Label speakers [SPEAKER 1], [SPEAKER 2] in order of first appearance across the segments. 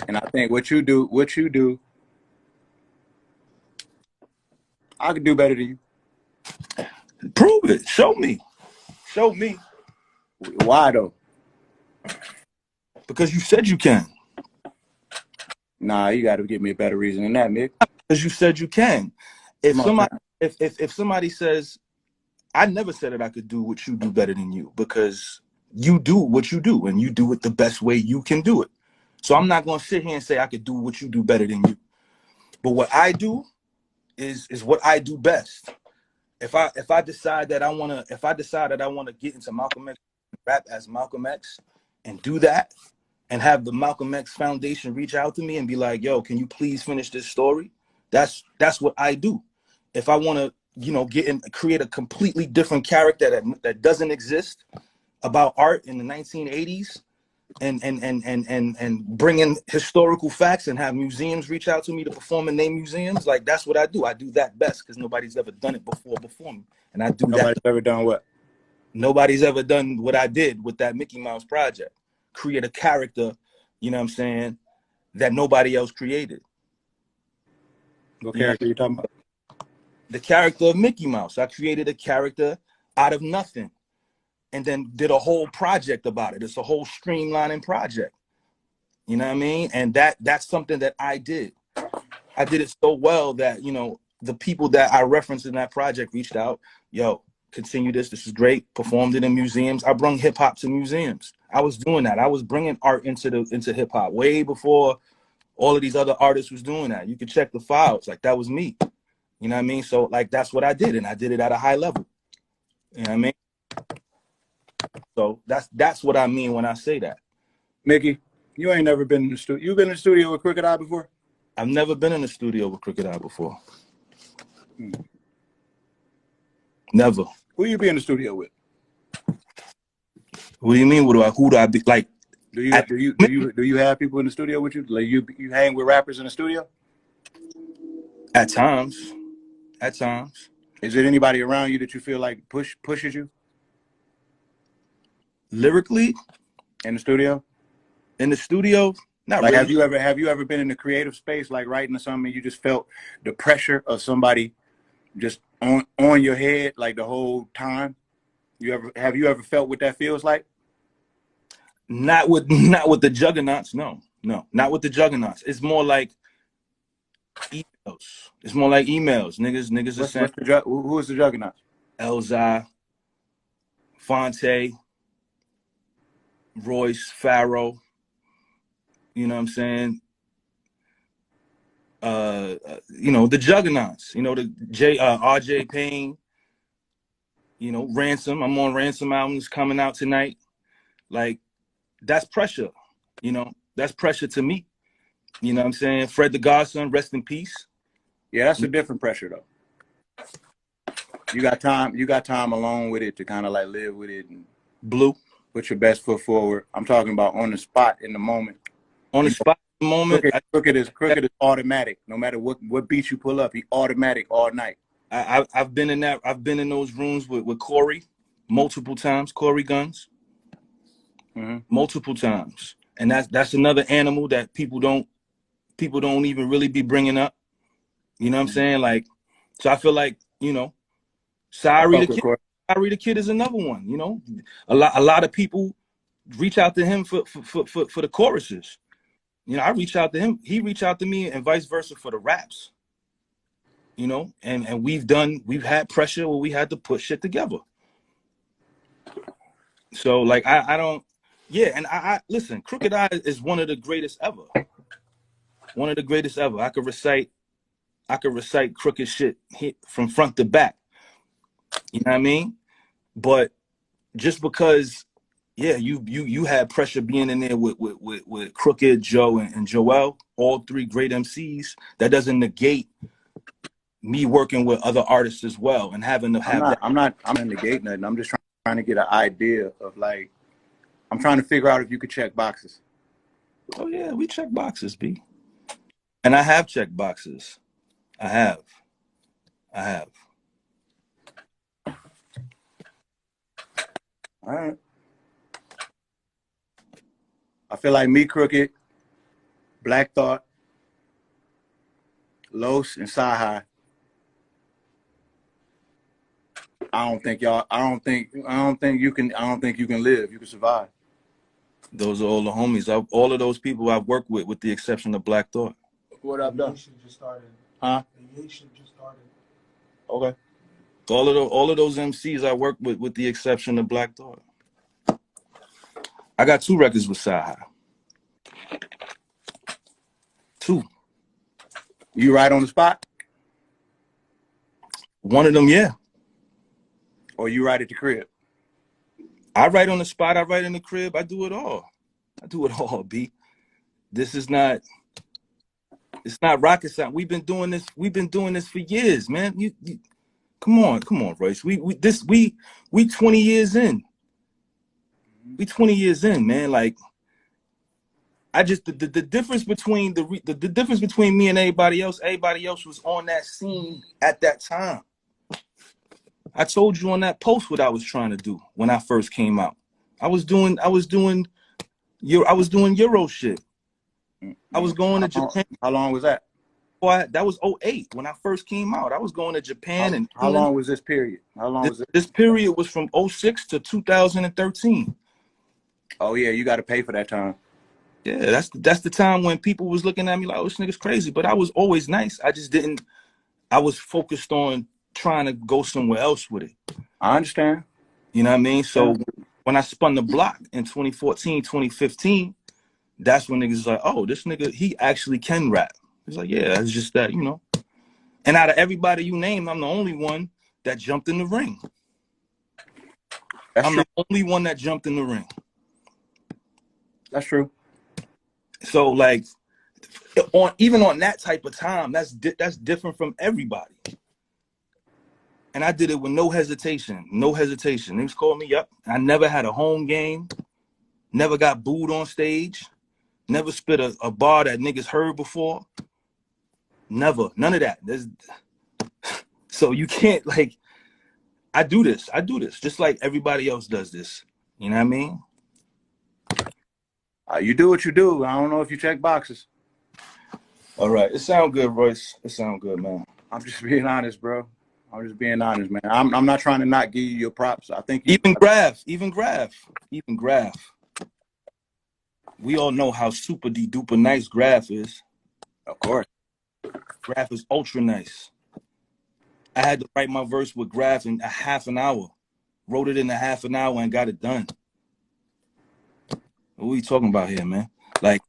[SPEAKER 1] And I think what you do, I could do better than you.
[SPEAKER 2] Prove it. Show me. Show me.
[SPEAKER 1] Why though?
[SPEAKER 2] Because you said you can.
[SPEAKER 1] Nah, you got to give me a better reason than that, Mick.
[SPEAKER 2] Because you said you can. If somebody says, I never said that I could do what you do better than you, because you do what you do and you do it the best way you can do it. So I'm not going to sit here and say I could do what you do better than you. But what I do is what I do best. If I decide that I want to get into Malcolm X, rap as Malcolm X, and do that, and have the Malcolm X Foundation reach out to me and be like, yo, can you please finish this story? That's what I do. If I want to, create a completely different character that doesn't exist about art in the 1980s, and bring in historical facts and have museums reach out to me to perform in their museums, like that's what I do. I do that best because nobody's ever done it before me, and I do that.
[SPEAKER 1] Nobody's ever done what?
[SPEAKER 2] Nobody's ever done what I did with that Mickey Mouse project. Create a character, you know what I'm saying, that nobody else created.
[SPEAKER 1] What character you talking about?
[SPEAKER 2] The character of Mickey Mouse. I created a character out of nothing and then did a whole project about it. It's a whole streamlining project. You know what I mean? And that's something that I did. I did it so well that, the people that I referenced in that project reached out, yo, continue this. This is great. Performed it in museums. I brung hip hop to museums. I was doing that. I was bringing art into hip hop way before all of these other artists was doing that. You could check the files. Like, that was me. You know what I mean? So, like, that's what I did, and I did it at a high level. You know what I mean? So that's what I mean when I say that.
[SPEAKER 1] Mickey, you ain't never been in the studio. You been in the studio with Crooked I before?
[SPEAKER 2] I've never been in the studio with Crooked I before. Never.
[SPEAKER 1] Who you be in the studio with?
[SPEAKER 2] What do you mean? Who do I be like?
[SPEAKER 1] Do you have people in the studio with you? Like you hang with rappers in the studio?
[SPEAKER 2] At times. At times.
[SPEAKER 1] Is there anybody around you that you feel like pushes you?
[SPEAKER 2] Lyrically?
[SPEAKER 1] In the studio?
[SPEAKER 2] In the studio? Not
[SPEAKER 1] like
[SPEAKER 2] really.
[SPEAKER 1] have you ever been in the creative space, like writing or something, and you just felt the pressure of somebody just on your head like the whole time? Have you ever felt what that feels like?
[SPEAKER 2] Not with the juggernauts, no. Not with the juggernauts. It's more like emails. It's more like emails. Niggas are saying,
[SPEAKER 1] who is the juggernauts?
[SPEAKER 2] Elzai, Fonte, Royce, Pharaoh. You know what I'm saying? The juggernauts. The RJ Payne. Ransom. I'm on Ransom albums coming out tonight. Like, that's pressure. That's pressure to me. You know what I'm saying? Fred the Godson, rest in peace.
[SPEAKER 1] Yeah, that's a different pressure though. You got time alone with it to kind of like live with it and
[SPEAKER 2] Blue.
[SPEAKER 1] Put your best foot forward. I'm talking about on the spot in the moment.
[SPEAKER 2] On the spot in the moment.
[SPEAKER 1] Crooked is automatic. No matter what beat you pull up, he automatic all night.
[SPEAKER 2] I've been in that. I've been in those rooms with Corey multiple times. Corey Guns. Multiple times. And that's another animal that people don't even really be bringing up. You know what I'm saying? Like, so I feel like, Sorry the Kid is another one. A lot of people reach out to him for the choruses. I reach out to him, he reached out to me, and vice versa for the raps. And we've had pressure where we had to put shit together. So like I don't. Yeah, and I listen, Crooked I is one of the greatest ever. One of the greatest ever. I could recite Crooked shit from front to back. You know what I mean? But just because, yeah, you had pressure being in there with Crooked, Joe, and Joel, all three great MCs, that doesn't negate me working with other artists as well and having to have
[SPEAKER 1] I'm not negating nothing. I'm just trying to get an idea of, like, I'm trying to figure out if you could check boxes.
[SPEAKER 2] Oh yeah, we check boxes, B. And I have checked boxes. I have.
[SPEAKER 1] All right. I feel like me, Crooked, Black Thought, Los, and Sci-Hi. I don't think you can live. You can survive.
[SPEAKER 2] Those are all the homies. All of those people I've worked with the exception of Black Thought.
[SPEAKER 1] What up, though?
[SPEAKER 3] Just started.
[SPEAKER 1] Huh?
[SPEAKER 3] The just started.
[SPEAKER 1] Okay.
[SPEAKER 2] All of those MCs I worked with the exception of Black Thought. I got 2 records with Sci-Hi. 2.
[SPEAKER 1] You right on the spot?
[SPEAKER 2] One of them, yeah.
[SPEAKER 1] Or you right at the crib?
[SPEAKER 2] I write on the spot. I write in the crib. I do it all. B. This is not. It's not rocket science. We've been doing this. For years, man. You come on, Royce. We 20 years in. We 20 years in, man. Like, I just the difference between the difference between me and everybody else was on that scene at that time. I told you on that post what I was trying to do when I first came out. I was doing Euro shit. I was going to Japan.
[SPEAKER 1] How long was that?
[SPEAKER 2] Boy, that was 2008 when I first came out. I was going to Japan.
[SPEAKER 1] How long was this period?
[SPEAKER 2] This period was from 2006 to 2013.
[SPEAKER 1] Oh yeah, you got to pay for that time.
[SPEAKER 2] Yeah, that's the time when people was looking at me like, oh, this nigga's crazy. But I was always nice. I was focused on trying to go somewhere else with it.
[SPEAKER 1] I understand.
[SPEAKER 2] You know what I mean? So when I spun the block in 2014, 2015, that's when niggas was like, oh, this nigga, he actually can rap. It's like, yeah, it's just that, you know. And out of everybody you name, I'm the only one that jumped in the ring. I'm the only one that jumped in the ring.
[SPEAKER 1] That's true.
[SPEAKER 2] So like, even on that type of time, that's different from everybody. And I did it with no hesitation. Niggas called me up. I never had a home game. Never got booed on stage. Never spit a bar that niggas heard before. Never. None of that. So you can't, like, I do this just like everybody else does this. You know what I mean?
[SPEAKER 1] You do what you do. I don't know if you check boxes.
[SPEAKER 2] All right. It sound good, Royce. It sound good, man.
[SPEAKER 1] I'm just being honest, bro. I'm just being honest, man. I'm not trying to not give you your props. I think
[SPEAKER 2] even Graph. We all know how super duper nice Graph is.
[SPEAKER 1] Of course.
[SPEAKER 2] Graph is ultra nice. I had to write my verse with Graph in a half an hour. Wrote it in a half an hour and got it done. What are we talking about here, man? Like,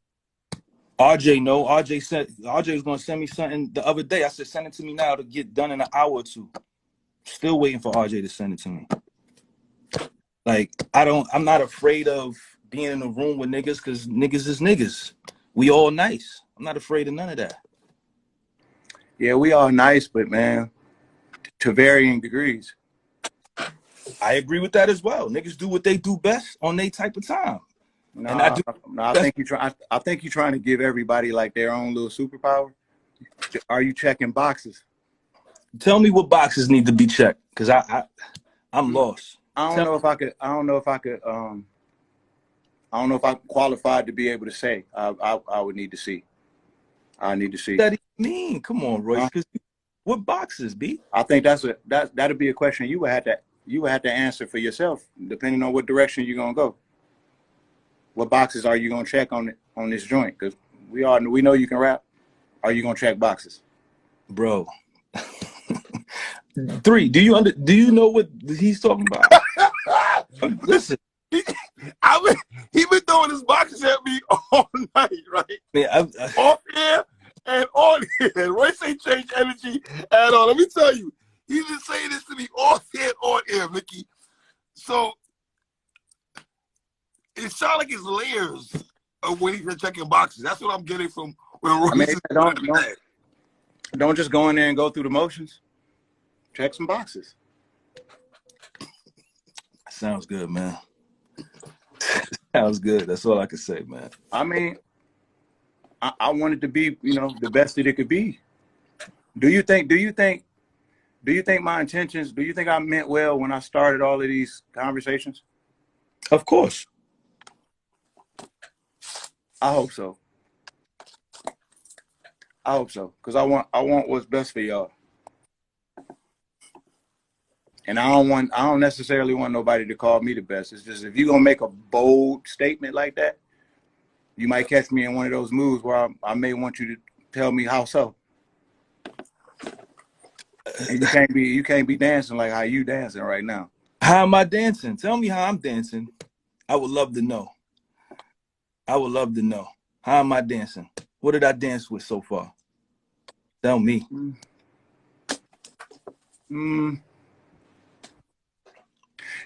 [SPEAKER 2] RJ was gonna send me something the other day. I said, send it to me now to get done in an hour or 2. Still waiting for RJ to send it to me. Like, I'm not afraid of being in a room with niggas because niggas is niggas. We all nice. I'm not afraid of none of that.
[SPEAKER 1] Yeah, we all nice, but man, to varying degrees.
[SPEAKER 2] I agree with that as well. Niggas do what they do best on their type of time.
[SPEAKER 1] No, I think you're trying to give everybody like their own little superpower. Are you checking boxes?
[SPEAKER 2] Tell me what boxes need to be checked, because I'm lost.
[SPEAKER 1] I don't know if I'm qualified to be able to say. I would need to see. I need to see.
[SPEAKER 2] What do you mean? Come on, Royce. What boxes, B?
[SPEAKER 1] I think that'd be a question you would have to answer for yourself, depending on what direction you're gonna go. What boxes are you gonna check on this joint? Because we know you can rap. Are you gonna check boxes,
[SPEAKER 2] bro? 3. Do you know what he's talking about? Listen,
[SPEAKER 3] he been throwing his boxes at me all night, right?
[SPEAKER 2] Yeah,
[SPEAKER 3] off air and on air. Royce ain't changed energy at all. Let me tell you, he's been saying this to me off air, on air, Mickey. So it sounds like it's layers of when he's been checking boxes. That's what I'm getting from when Royce
[SPEAKER 1] don't just go in there and go through the motions. Check some boxes.
[SPEAKER 2] Sounds good, man. Sounds good. That's all I can say, man.
[SPEAKER 1] I mean, I want it to be, the best that it could be. Do you think my intentions, do you think I meant well when I started all of these conversations?
[SPEAKER 2] Of course.
[SPEAKER 1] I hope so. I hope so, because I want what's best for y'all. And I don't necessarily want nobody to call me the best. It's just if you're gonna make a bold statement like that, you might catch me in one of those moves where I may want you to tell me how so. And you can't be dancing like how you dancing right now.
[SPEAKER 2] How am I dancing? Tell me how I'm dancing. I would love to know. I would love to know. How am I dancing? What did I dance with so far? Tell me.
[SPEAKER 1] You're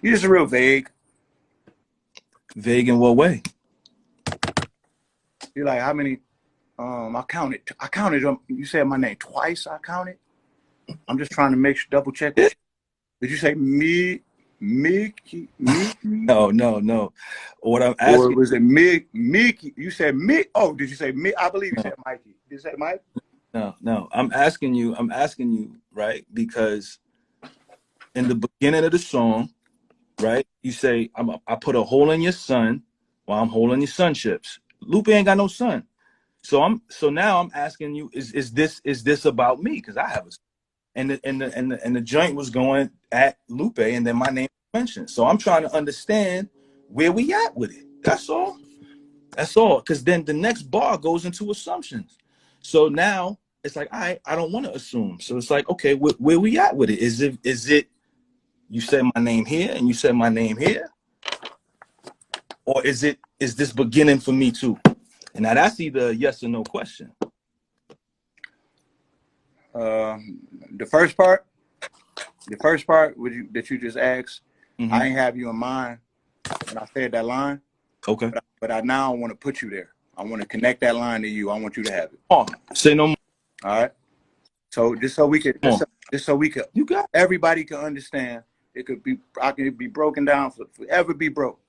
[SPEAKER 1] just real vague.
[SPEAKER 2] Vague in what way?
[SPEAKER 1] You're like, how many? I counted them. You said my name twice. I counted. I'm just trying to double check. Did you say me? Mickey?
[SPEAKER 2] No. What I'm asking.
[SPEAKER 1] Or was it Mickey? You said me. Oh, did you say me? I believe you said Mikey. Did you say Mike?
[SPEAKER 2] No. I'm asking you, right? Because in the beginning of the song, right, you say, I put a hole in your sun while I'm holding your sun chips. Lupe ain't got no son. So now I'm asking you, is this about me? Because I have a son. And the joint was going at Lupe, and then my name was mentioned. So I'm trying to understand where we at with it. That's all. Because then the next bar goes into assumptions. So now it's like, I don't want to assume. So it's like, okay, where we at with it? Is it you said my name here and you said my name here? Or is this beginning for me too? And now that's either a yes or no question.
[SPEAKER 1] The first part that you just asked, I ain't have you in mind when I said that line.
[SPEAKER 2] Okay.
[SPEAKER 1] But I now want to put you there. I want to connect that line to you. I want you to have it.
[SPEAKER 2] Oh, say no more.
[SPEAKER 1] All right. So just so we could,
[SPEAKER 2] you got
[SPEAKER 1] everybody can understand. I can be broken down forever be broke.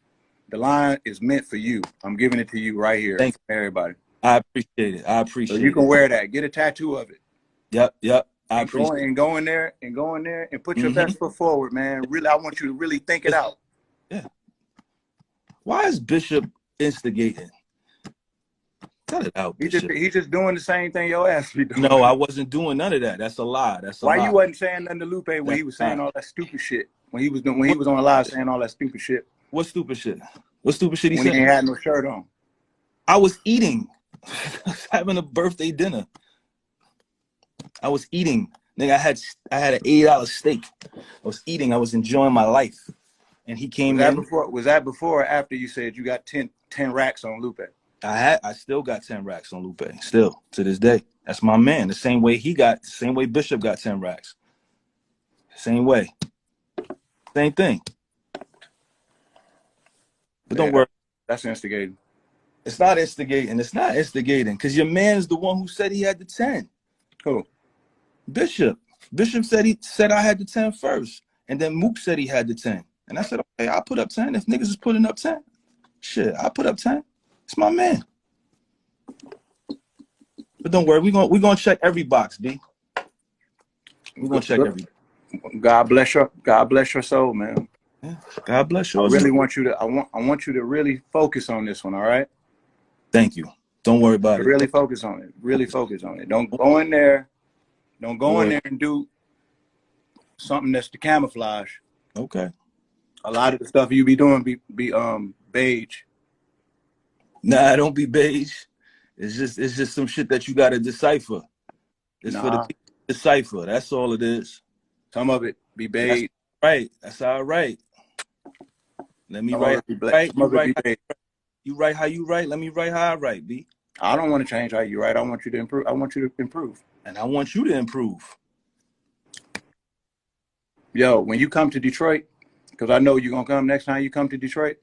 [SPEAKER 1] The line is meant for you. I'm giving it to you right here.
[SPEAKER 2] Thank
[SPEAKER 1] you. Everybody.
[SPEAKER 2] I appreciate it.
[SPEAKER 1] So you can wear that. Get a tattoo of it.
[SPEAKER 2] Yep. I appreciate it.
[SPEAKER 1] And go in there and put your best foot forward, man. Really, I want you to really think it out.
[SPEAKER 2] Yeah. Why is Bishop instigating? Cut it out, Bishop.
[SPEAKER 1] He's just doing the same thing your ass be doing.
[SPEAKER 2] No, I wasn't doing none of that. That's a lie. Why
[SPEAKER 1] you wasn't saying nothing to Lupe when he was saying all that stupid shit? When he was on live saying all that stupid shit.
[SPEAKER 2] What stupid shit? What stupid shit he said?
[SPEAKER 1] When he ain't had no shirt on.
[SPEAKER 2] I was eating. I was having a birthday dinner. I was eating. Nigga, I had an $8 steak. I was eating. I was enjoying my life. And he came in.
[SPEAKER 1] Was that before or after you said you got 10 racks on Lupe?
[SPEAKER 2] I still got 10 racks on Lupe. Still, to this day. That's my man. The same way Bishop got 10 racks. Same way. Same thing. But don't worry.
[SPEAKER 1] That's instigating.
[SPEAKER 2] It's not instigating. Because your man is the one who said he had the 10.
[SPEAKER 1] Who?
[SPEAKER 2] Bishop. Bishop said I had the 10 first. And then Mook said he had the 10. And I said, okay, I'll put up 10. If niggas is putting up 10, shit, I'll put up 10. It's my man. But don't worry, we're gonna check every box, D. We're gonna check every.
[SPEAKER 1] God bless your soul, man.
[SPEAKER 2] Yeah. God bless yours.
[SPEAKER 1] I really want you to. I want you to really focus on this one. All right.
[SPEAKER 2] Thank you. Don't worry about it.
[SPEAKER 1] Really focus on it. Really focus on it. Don't go in there. Don't go in there and do something that's the camouflage.
[SPEAKER 2] Okay.
[SPEAKER 1] A lot of the stuff you be doing be beige.
[SPEAKER 2] Nah, don't be beige. It's just some shit that you gotta decipher. It's for the people to decipher. That's all it is.
[SPEAKER 1] Some of it be beige.
[SPEAKER 2] That's all right. Let me write. You write how you write. Let me write how I write, B.
[SPEAKER 1] I don't want to change how you write. I want you to improve.
[SPEAKER 2] And I want you to improve.
[SPEAKER 1] Yo, when you come to Detroit, because I know you're gonna come next time you come to Detroit,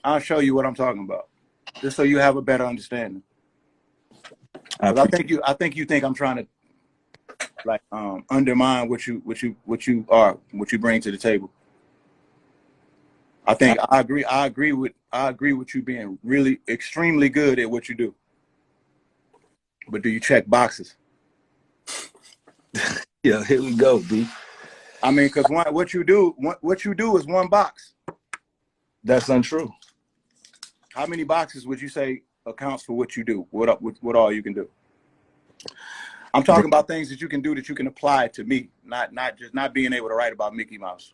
[SPEAKER 1] I'll show you what I'm talking about, just so you have a better understanding. I think you think I'm trying to like undermine what you bring to the table. I agree with you being really extremely good at what you do. But do you check boxes?
[SPEAKER 2] Yeah, here we go, B.
[SPEAKER 1] I mean, because what you do is one box.
[SPEAKER 2] That's untrue.
[SPEAKER 1] How many boxes would you say accounts for what you do? What all you can do? I'm talking about things that you can do that you can apply to me, not just not being able to write about Mickey Mouse.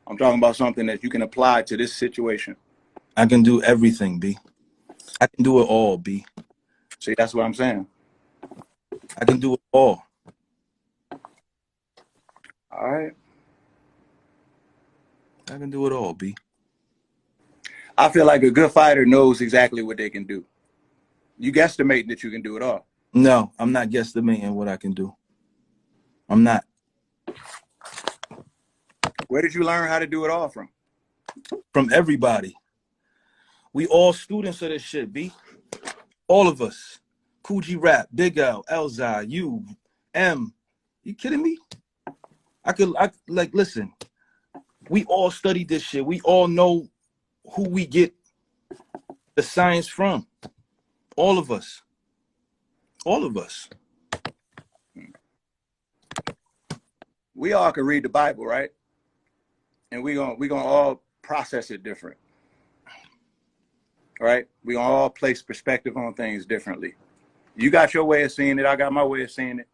[SPEAKER 1] I'm talking about something that you can apply to this situation.
[SPEAKER 2] I can do everything, B. I can do it all, B.
[SPEAKER 1] See, that's what I'm saying.
[SPEAKER 2] I can do it all.
[SPEAKER 1] All right.
[SPEAKER 2] I can do it all, B.
[SPEAKER 1] I feel like a good fighter knows exactly what they can do. You guesstimating that you can do it all.
[SPEAKER 2] No, I'm not guesstimating what I can do. I'm not.
[SPEAKER 1] Where did you learn how to do it all from?
[SPEAKER 2] From everybody. We all students of this shit, B. All of us. Coogee Rap, Big L, Elzai, you, M. You kidding me? Listen. We all studied this shit. We all know who we get the science from. All of us. All of us.
[SPEAKER 1] We all can read the Bible, right? And we gonna all process it different. Right? We gonna all place perspective on things differently. You got your way of seeing it, I got my way of seeing it.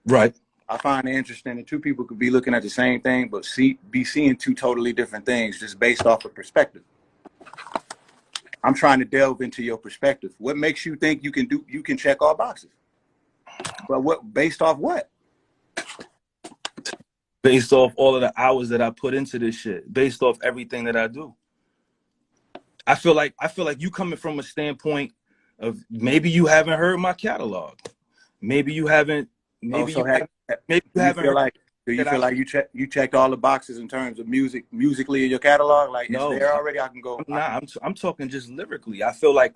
[SPEAKER 2] Right.
[SPEAKER 1] I find it interesting that two people could be looking at the same thing, but be seeing two totally different things just based off of perspective. I'm trying to delve into your perspective. What makes you think you can check all boxes? But what, based off what?
[SPEAKER 2] Based off all of the hours that I put into this shit, based off everything that I do. I feel like you coming from a standpoint of maybe you haven't heard my catalog. Maybe you haven't. Maybe you haven't. Maybe you haven't.
[SPEAKER 1] Do you feel like you checked all the boxes in terms of musically in your catalog? Like, no, it's there already. I can go.
[SPEAKER 2] I'm talking just lyrically. I feel like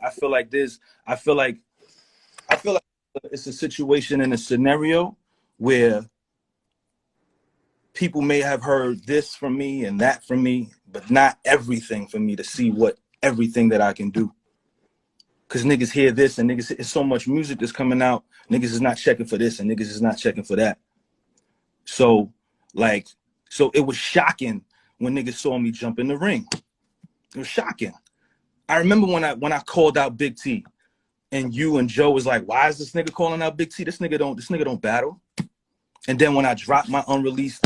[SPEAKER 2] it's a situation in a scenario where people may have heard this from me and that from me, but not everything from me to see what everything that I can do. Cause niggas hear this and niggas, it's so much music that's coming out. Niggas is not checking for this and niggas is not checking for that. So it was shocking when niggas saw me jump in the ring. It was shocking. I remember when I called out Big T, and you and Joe was like, "Why is this nigga calling out Big T? This nigga don't battle." And then when I dropped my unreleased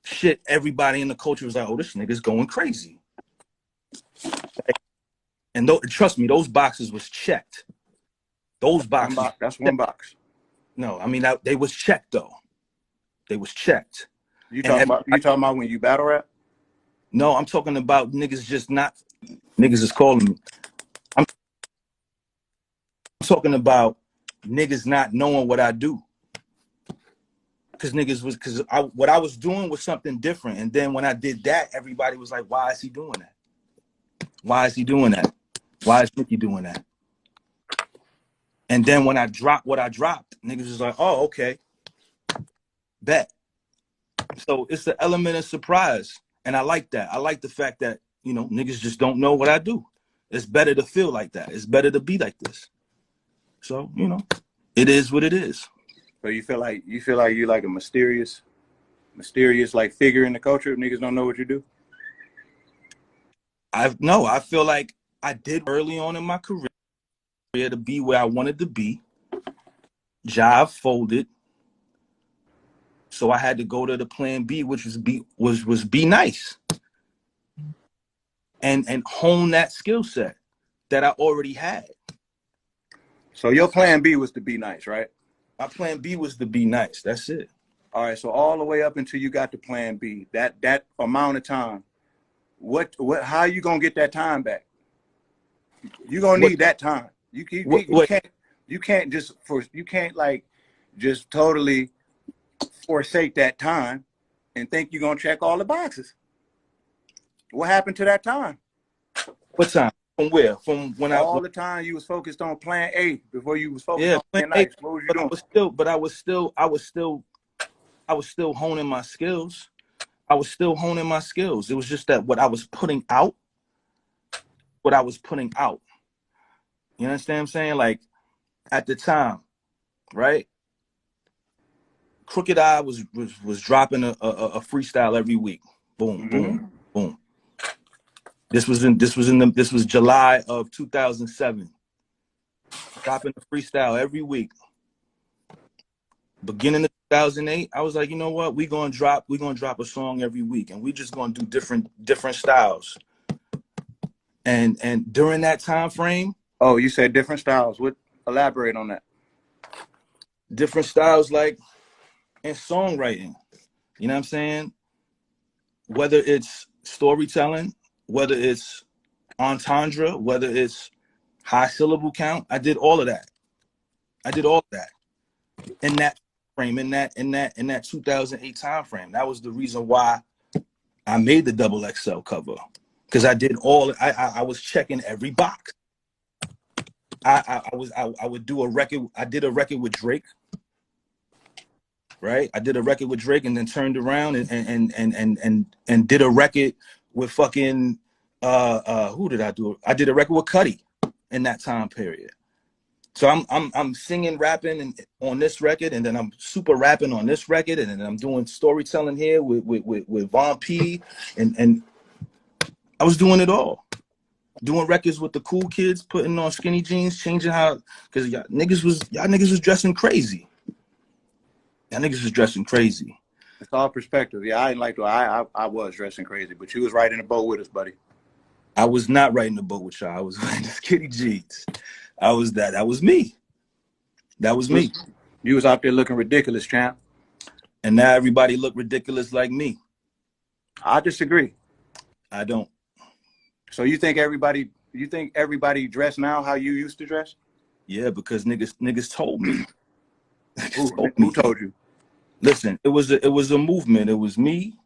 [SPEAKER 2] shit, everybody in the culture was like, "Oh, this nigga's going crazy." And trust me, those boxes was checked. Those boxes.
[SPEAKER 1] That's one box.
[SPEAKER 2] No, I mean they was checked though. They was checked.
[SPEAKER 1] You talking about when you battle rap?
[SPEAKER 2] No, I'm talking about niggas just not. Niggas is calling me. I'm talking about niggas not knowing what I do. Because what I was doing was something different. And then when I did that, everybody was like, "Why is he doing that? Why is he doing that? Why is Mickey doing that?" And then when I dropped what I dropped, niggas was like, "Oh, okay. Bet." So it's the element of surprise. And I like that. I like the fact that, niggas just don't know what I do. It's better to feel like that. It's better to be like this. So, it is what it is.
[SPEAKER 1] So you feel like you're like a mysterious like figure in the culture. Niggas don't know what you do.
[SPEAKER 2] I feel like I did early on in my career to be where I wanted to be. Job folded. So I had to go to the plan B, which was be nice. And hone that skill set that I already had.
[SPEAKER 1] So your plan B was to be nice, right?
[SPEAKER 2] My plan B was to be nice. That's it.
[SPEAKER 1] All right. So all the way up until you got to plan B, that amount of time, how are you gonna get that time back? You're gonna need that time. You can't just totally forsake that time and think you're gonna check all the boxes. What happened to that time?
[SPEAKER 2] What time? From where? From when
[SPEAKER 1] all the time you was focused on plan A before you was focused on plan A. What was you doing?
[SPEAKER 2] I was still honing my skills. I was still honing my skills. It was just that what I was putting out. You understand what I'm saying? Like at the time, right? Crooked Eye was dropping a freestyle every week. Boom, boom, boom. This was July of 2007. Dropping a freestyle every week. beginning of 2008, I was like, you know what? We're gonna drop a song every week, and we just gonna do different styles. And during that time frame,
[SPEAKER 1] oh, you said different styles. What? Elaborate on that.
[SPEAKER 2] different styles like in songwriting. You know what I'm saying? Whether it's storytelling, whether it's entendre, whether it's high syllable count, I did all of that. In that frame, in that 2008 time frame. That was the reason why I made the double XL cover, because I did all. I was checking every box. I would do a record. I did a record with Drake, right? I did a record with Drake, and then turned around and did a record with fucking who did I do? I did a record with Cudi in that time period. So I'm singing, rapping, and on this record, and then I'm super rapping on this record, and then I'm doing storytelling here with Von P, and I was doing it all. Doing records with the cool kids, putting on skinny jeans, changing how, because y'all niggas was dressing crazy. Y'all niggas was dressing crazy.
[SPEAKER 1] It's all perspective. Yeah, I didn't like to. I was dressing crazy, but you was right in the boat with us, buddy.
[SPEAKER 2] I was not riding the boat with y'all. I was wearing the skinny jeans. I was that. That was me. That was me.
[SPEAKER 1] You was out there looking ridiculous, champ.
[SPEAKER 2] And now everybody look ridiculous like me.
[SPEAKER 1] I disagree.
[SPEAKER 2] I don't.
[SPEAKER 1] So you think everybody dress now how you used to dress?
[SPEAKER 2] Yeah, because niggas told me.
[SPEAKER 1] Who told you?
[SPEAKER 2] Listen, it was a movement. It was me,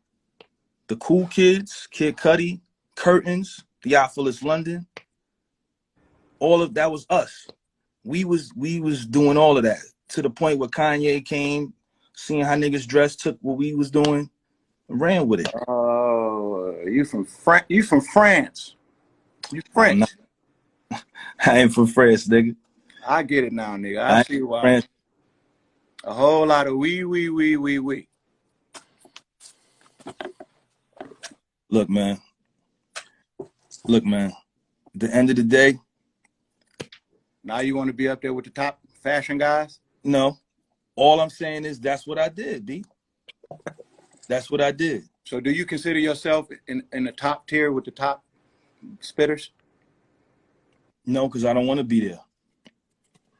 [SPEAKER 2] the cool kids, Kid Cudi, Curtains, Theophilus London. All of that was us. We was doing all of that, to the point where Kanye came, seeing how niggas dressed, took what we was doing, and ran with it.
[SPEAKER 1] Oh, you from France? You French?
[SPEAKER 2] I ain't from France, nigga.
[SPEAKER 1] I get it now, nigga. I see why.
[SPEAKER 2] France.
[SPEAKER 1] A whole lot of we.
[SPEAKER 2] Look, man. At the end of the day.
[SPEAKER 1] Now you want to be up there with the top fashion guys?
[SPEAKER 2] No. All I'm saying is that's what I did, B. That's what I did.
[SPEAKER 1] So do you consider yourself in the top tier with the top spitters?
[SPEAKER 2] No, because I don't want to be there.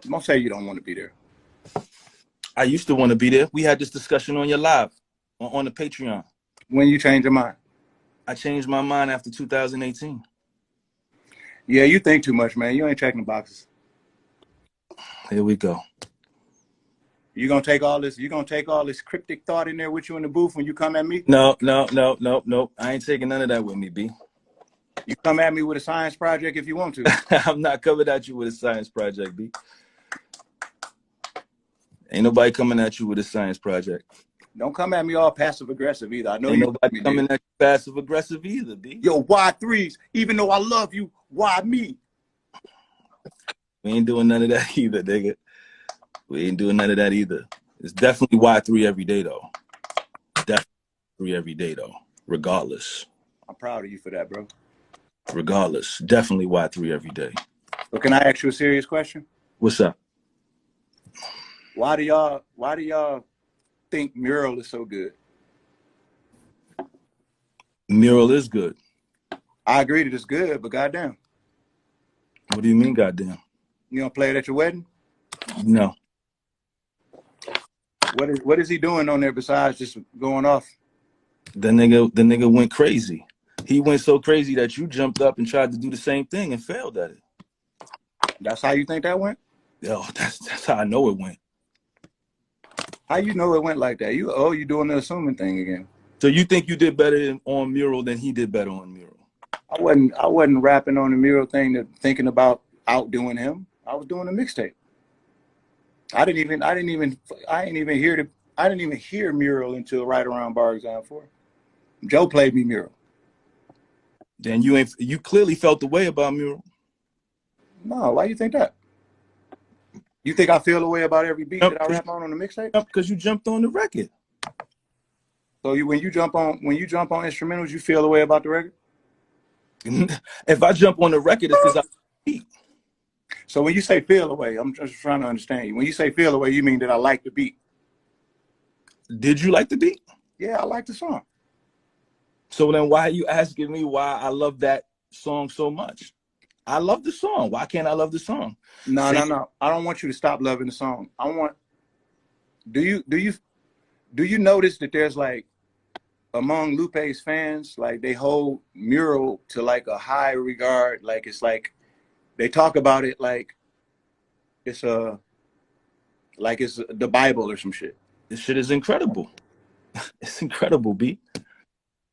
[SPEAKER 1] Don't say you don't want to be there.
[SPEAKER 2] I used to want to be there. We had this discussion on your live, on the Patreon.
[SPEAKER 1] When you change your mind?
[SPEAKER 2] I changed my mind after 2018.
[SPEAKER 1] Yeah, you think too much, man. You ain't checking the boxes.
[SPEAKER 2] Here we go.
[SPEAKER 1] You gonna take all this cryptic thought in there with you in the booth when you come at me?
[SPEAKER 2] No. I ain't taking none of that with me, B.
[SPEAKER 1] You come at me with a science project if you want to.
[SPEAKER 2] I'm not coming at you with a science project, B. Ain't nobody coming at you with a science project.
[SPEAKER 1] Don't come at me all passive aggressive either. I know
[SPEAKER 2] ain't
[SPEAKER 1] you
[SPEAKER 2] nobody coming at you passive aggressive either, B.
[SPEAKER 1] Yo, why threes? Even though I love you, why me?
[SPEAKER 2] We ain't doing none of that either, nigga. We ain't doing none of that either. It's definitely Y3 every day, though. Definitely Y3 every day, though. Regardless.
[SPEAKER 1] I'm proud of you for that, bro.
[SPEAKER 2] Regardless. Definitely Y3 every day.
[SPEAKER 1] So can I ask you a serious question?
[SPEAKER 2] What's up?
[SPEAKER 1] Why do y'all think Mural is so good?
[SPEAKER 2] Mural is good.
[SPEAKER 1] I agree that it's good, but goddamn.
[SPEAKER 2] What do you mean, goddamn?
[SPEAKER 1] You gonna play it at your wedding?
[SPEAKER 2] No.
[SPEAKER 1] What is he doing on there besides just going off?
[SPEAKER 2] The nigga went crazy. He went so crazy that you jumped up and tried to do the same thing and failed at it.
[SPEAKER 1] That's how you think that went?
[SPEAKER 2] Yo, that's how I know it went.
[SPEAKER 3] How you know it went like that? You doing the assuming thing again.
[SPEAKER 2] So you think you did better on Mural than he did better on Mural?
[SPEAKER 3] I wasn't rapping on the Mural thing thinking about outdoing him. I was doing a mixtape. I didn't even hear Mural until right around Bar Exam 4. Joe played me Mural.
[SPEAKER 2] Then you clearly felt the way about Mural.
[SPEAKER 3] No, why you think that? You think I feel the way about every beat that I rap on the mixtape?
[SPEAKER 2] Because you jumped on the record.
[SPEAKER 3] So when you jump on instrumentals, you feel the way about the record?
[SPEAKER 2] If I jump on the record, it's because I beat.
[SPEAKER 3] So when you say feel the way, I'm just trying to understand you. When you say feel the way, you mean that I like the beat?
[SPEAKER 2] Did you like the beat?
[SPEAKER 1] Yeah, I like the song.
[SPEAKER 2] So then why are you asking me why I love that song so much? I love the song. Why can't I love the song?
[SPEAKER 1] No. I don't want you to stop loving the song. I want. Do you notice that there's like among Lupe's fans, like they hold Mural to like a high regard. Like it's like they talk about it like it's the Bible or some shit.
[SPEAKER 2] This shit is incredible. It's incredible, B.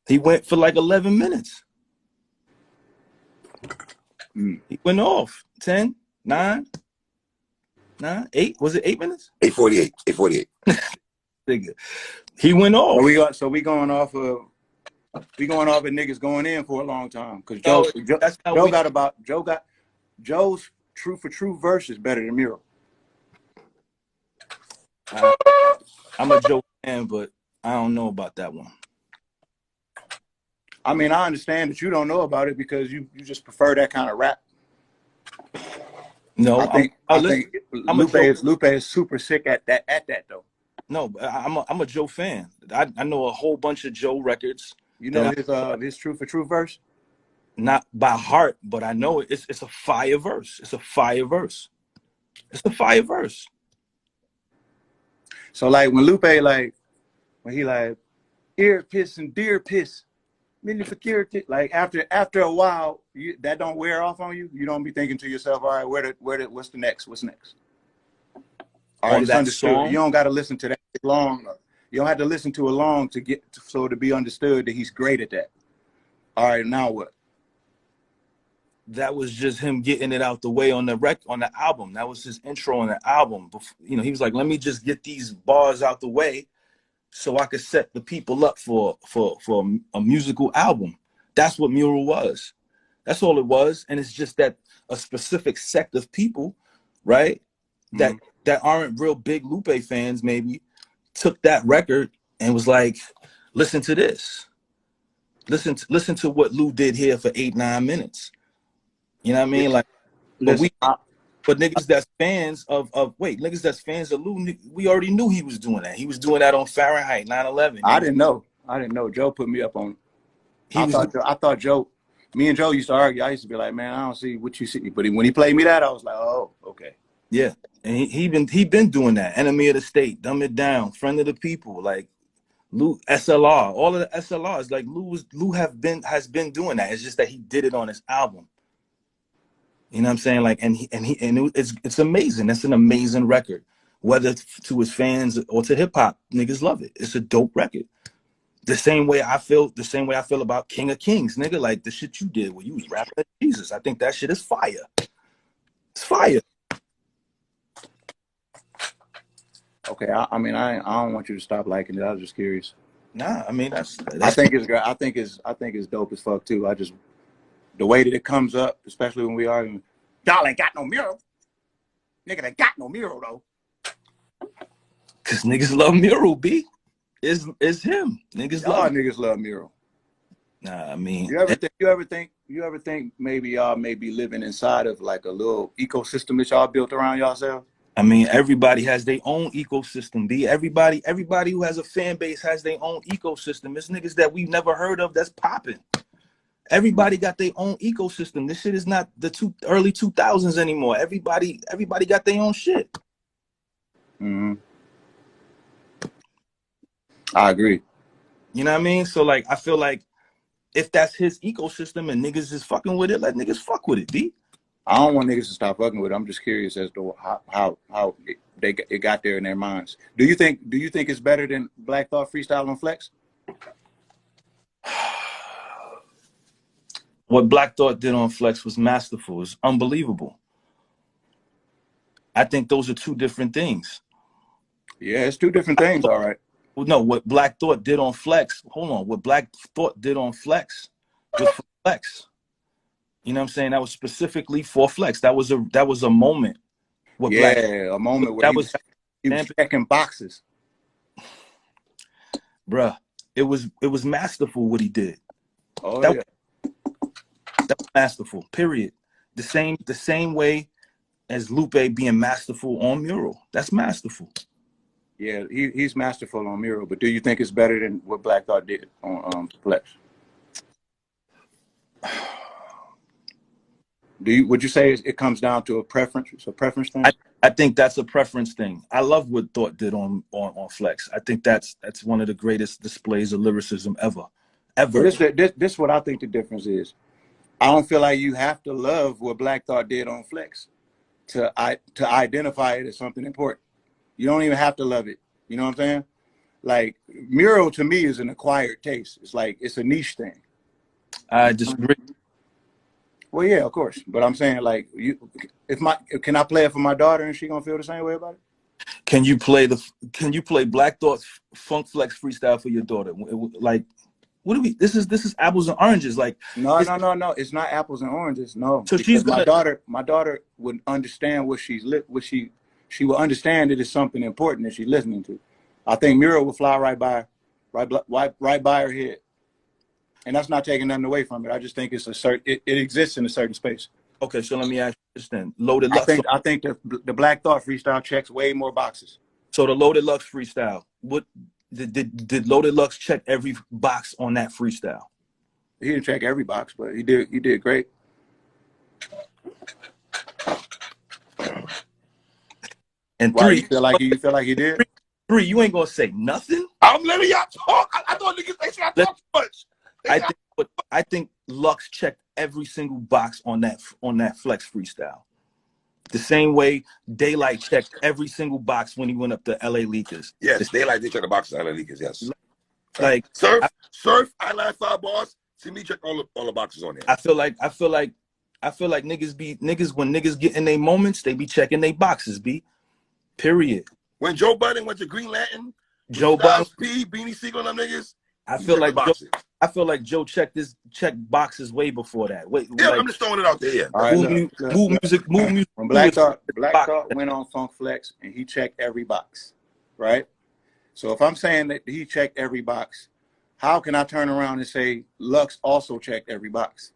[SPEAKER 2] He went for like 11 minutes. He went off 10, 9, 8. Was it 8 minutes?
[SPEAKER 3] 8:48. 8:48.
[SPEAKER 2] He went off.
[SPEAKER 1] We going off of niggas going in for a long time because Joe's True for True verse is better than Mural.
[SPEAKER 2] I'm a Joe fan, but I don't know about that one.
[SPEAKER 1] I mean, I understand that you don't know about it because you just prefer that kind of rap.
[SPEAKER 2] No,
[SPEAKER 1] I think Lupe is super sick at that though.
[SPEAKER 2] No, I'm a Joe fan. I know a whole bunch of Joe records.
[SPEAKER 1] You know his True for True verse?
[SPEAKER 2] Not by heart, but I know it. It's a fire verse. It's a fire verse.
[SPEAKER 1] So like when Lupe when he like ear piss and deer piss, like after a while, that don't wear off on you. You don't be thinking to yourself, all right, what's the next? What's next? All right, it's understood. Song? You don't got to listen to that long. You don't have to listen to it long to be understood that he's great at that. All right, now what?
[SPEAKER 2] That was just him getting it out the way on the album. That was his intro on the album. You know, he was like, let me just get these bars out the way so I could set the people up for a musical album. That's what Mural was. That's all it was. And it's just that a specific sect of people, right, that aren't real big Lupe fans maybe, took that record and was like, listen to this. Listen to what Lou did here for 8-9 minutes. You know what I mean? Like, but niggas that's fans of Lou, we already knew he was doing that. He was doing that on Fahrenheit 9/11.
[SPEAKER 1] I didn't know. Joe put me up on. I thought Joe. Me and Joe used to argue. I used to be like, man, I don't see what you see. But when he played me that, I was like, oh, okay.
[SPEAKER 2] Yeah, and he been doing that. Enemy of the State, Dumb It Down, Friend of the People, like Lou, SLR, all of the SLRs. Like Lou has been doing that. It's just that he did it on his album. You know what I'm saying? Like, it's amazing. That's an amazing record. Whether to his fans or to hip hop, niggas love it. It's a dope record. The same way I feel about King of Kings, nigga. Like the shit you did where you was rapping at Jesus. I think that shit is fire. It's fire.
[SPEAKER 1] Okay, I mean, I don't want you to stop liking it. I was just curious.
[SPEAKER 2] Nah, I mean that's
[SPEAKER 1] I think it's great. I think it's dope as fuck too. The way that it comes up, especially when we argue, y'all ain't got no Mural. Nigga, they got no Mural though.
[SPEAKER 2] Cause niggas love Mural, B. It's him.
[SPEAKER 1] Niggas love Mural.
[SPEAKER 2] Nah, I mean,
[SPEAKER 1] you ever think maybe y'all may be living inside of like a little ecosystem that y'all built around yourself?
[SPEAKER 2] I mean, everybody has their own ecosystem, B. Everybody who has a fan base has their own ecosystem. It's niggas that we've never heard of that's popping. Everybody got their own ecosystem. This shit is not the early 2000s anymore. Everybody got their own shit.
[SPEAKER 1] Mm-hmm. I agree.
[SPEAKER 2] You know what I mean? So like, I feel like if that's his ecosystem and niggas is fucking with it, let niggas fuck with it, B.
[SPEAKER 1] I don't want niggas to stop fucking with it. I'm just curious as to how it got there in their minds. Do you think it's better than Black Thought Freestyle on Flex?
[SPEAKER 2] What Black Thought did on Flex was masterful. It's unbelievable. I think those are two different things.
[SPEAKER 1] Yeah, it's two different things, all right.
[SPEAKER 2] Well, no, what Black Thought did on Flex, what Black Thought did on Flex was for Flex. You know what I'm saying? That was specifically for Flex. That was a moment.
[SPEAKER 1] A moment where he was checking boxes.
[SPEAKER 2] Bruh, it was masterful what he did.
[SPEAKER 1] Oh,
[SPEAKER 2] that was masterful, period. The same way as Lupe being masterful on Mural. That's masterful.
[SPEAKER 1] Yeah, he's masterful on Miro, but do you think it's better than what Black Thought did on Flex? Would you say it comes down to a preference? It's a preference thing?
[SPEAKER 2] I think that's a preference thing. I love what Thought did on Flex. I think that's one of the greatest displays of lyricism ever.
[SPEAKER 1] This is what I think the difference is. I don't feel like you have to love what Black Thought did on Flex to identify it as something important. You don't even have to love it. You know what I'm saying? Like, Miro to me is an acquired taste. It's like, it's a niche thing.
[SPEAKER 2] I disagree.
[SPEAKER 1] Well, yeah, of course. But I'm saying, like, can I play it for my daughter and she gonna feel the same way about it?
[SPEAKER 2] Can you play Black Thought's Funk Flex freestyle for your daughter? Like, what do we? This is apples and oranges. Like,
[SPEAKER 1] no. It's not apples and oranges. No.
[SPEAKER 2] So she's gonna,
[SPEAKER 1] my daughter would understand what she will understand that it's something important that she's listening to. I think Miro will fly right by her head. And that's not taking nothing away from it. I just think it's it exists in a certain space.
[SPEAKER 2] Okay, so let me ask you this then. Loaded Lux.
[SPEAKER 1] I think the Black Thought freestyle checks way more boxes.
[SPEAKER 2] So the Loaded Lux freestyle, what did Loaded Lux check every box on that freestyle?
[SPEAKER 1] He didn't check every box, but he did great.
[SPEAKER 2] And
[SPEAKER 1] why,
[SPEAKER 2] three,
[SPEAKER 1] you feel like he did?
[SPEAKER 2] Three, you ain't gonna say nothing.
[SPEAKER 3] I'm letting y'all talk. I thought niggas they should talk too much.
[SPEAKER 2] I think Lux checked every single box on that Flex freestyle. The same way Daylight checked every single box when he went up to LA Leakers.
[SPEAKER 3] Yes, Daylight did check the boxes LA Leakers, yes.
[SPEAKER 2] Like
[SPEAKER 3] Surf, I like 5 bars. See me check all the boxes on there.
[SPEAKER 2] I feel like niggas when niggas get in their moments, they be checking their boxes, B. Period.
[SPEAKER 3] When Joe Budden went to Green Lantern,
[SPEAKER 2] Joe Budden,
[SPEAKER 3] P, Beanie Siegel, and them niggas.
[SPEAKER 2] I feel like Joe checked boxes way before that.
[SPEAKER 3] Yeah, like, I'm just throwing it out there.
[SPEAKER 1] All right,
[SPEAKER 2] move music.
[SPEAKER 1] When Black Thought went on Funk Flex and he checked every box, right? So if I'm saying that he checked every box, how can I turn around and say Lux also checked every box?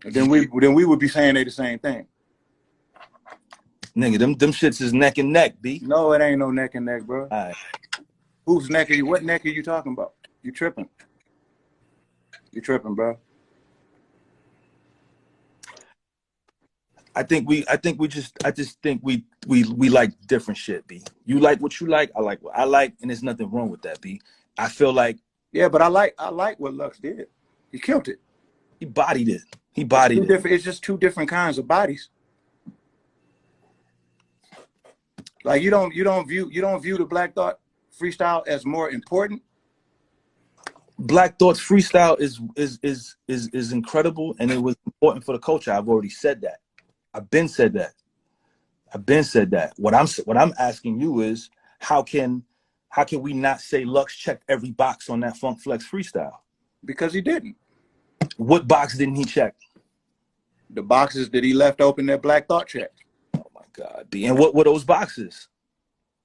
[SPEAKER 1] Then we would be saying they the same thing.
[SPEAKER 2] Nigga, them shits is neck and neck, B.
[SPEAKER 1] No, it ain't no neck and neck, bro.
[SPEAKER 2] All right.
[SPEAKER 1] Whose neck are you? What neck are you talking about? You tripping? You tripping, bro?
[SPEAKER 2] I just think we like different shit, B. You like what you like, I like what I like, and there's nothing wrong with that, B. I feel like
[SPEAKER 1] but I like what Lux did. He killed it.
[SPEAKER 2] He bodied it. It's
[SPEAKER 1] just two different kinds of bodies. Like you don't view the Black Thought freestyle as more important.
[SPEAKER 2] Black Thought's freestyle is incredible, and it was important for the culture. I've already said that. I've been said that. What I'm asking you is how can we not say Lux checked every box on that Funk Flex freestyle?
[SPEAKER 1] Because he didn't.
[SPEAKER 2] What box didn't he check?
[SPEAKER 1] The boxes that he left open that Black Thought checked.
[SPEAKER 2] Oh my God, B. And what were those boxes?